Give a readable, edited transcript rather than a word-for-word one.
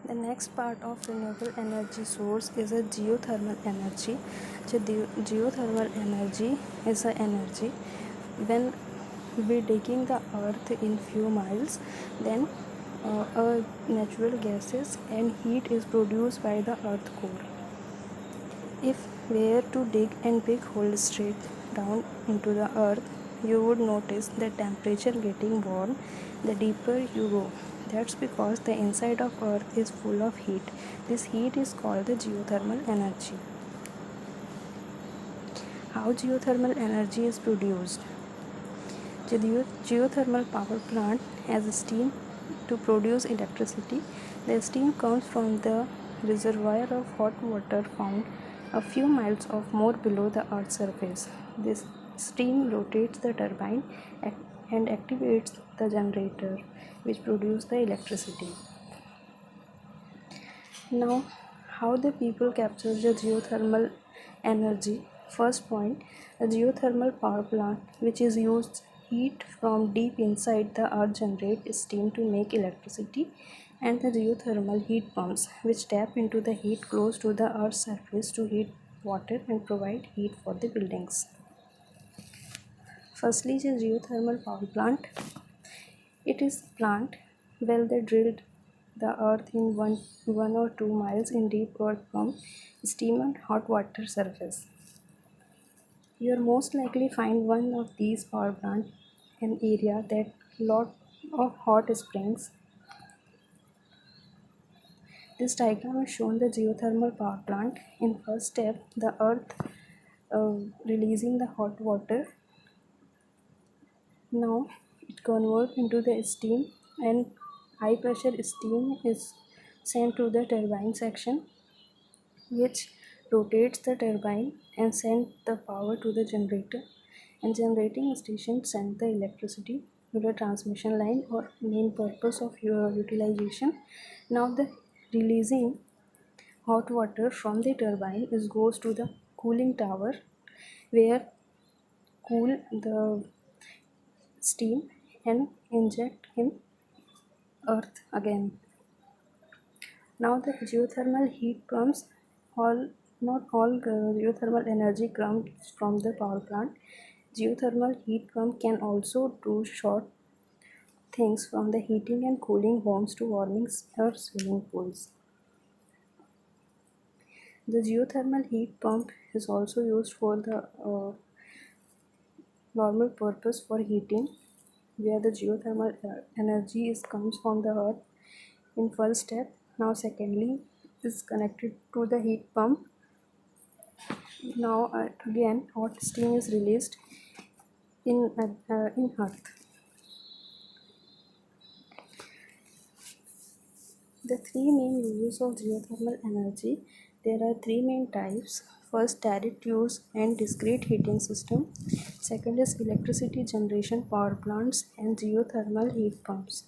The next part of renewable energy source is a geothermal energy. Geothermal energy is a energy when we digging the earth in few miles, then natural gases and heat is produced by the earth core. If we were to dig and big hole straight down into the earth, you would notice the temperature getting warm the deeper you go. That's because the inside of earth is full of heat. This heat is called the geothermal energy. How geothermal energy is produced? The geothermal power plant has steam to produce electricity. The steam comes from the reservoir of hot water found a few miles or more below the earth's surface. This steam rotates the turbine and activates the generator, which produces the electricity. Now, how the people capture the geothermal energy? First point, a geothermal power plant, which is used heat from deep inside the earth, generate steam to make electricity, and the geothermal heat pumps, which tap into the heat close to the earth's surface to heat water and provide heat for the buildings. Firstly, the geothermal power plant. It is a plant well they drilled the earth in 1 or 2 miles in deep earth from steam and hot water surface. You are most likely find one of these power plant in area that lot of hot springs. This diagram has shown the geothermal power plant. In first step, the earth releasing the hot water. Now it converts into the steam, and high pressure steam is sent to the turbine section, which rotates the turbine and send the power to the generator, and generating station send the electricity to the transmission line or main purpose of your utilization. Now the releasing hot water from the turbine goes to the cooling tower, where cool the steam and inject in earth again. Now the geothermal heat pumps, not all geothermal energy comes from the power plant. Geothermal heat pump can also do short things from the heating and cooling homes to warming or swimming pools. The geothermal heat pump is also used for the normal purpose for heating, where the geothermal energy comes from the earth in first step. Now secondly is connected to the heat pump. Now again hot steam is released in earth. The three main uses of geothermal energy. There are three main types. First, direct use and discrete heating system. Second is electricity generation power plants and geothermal heat pumps.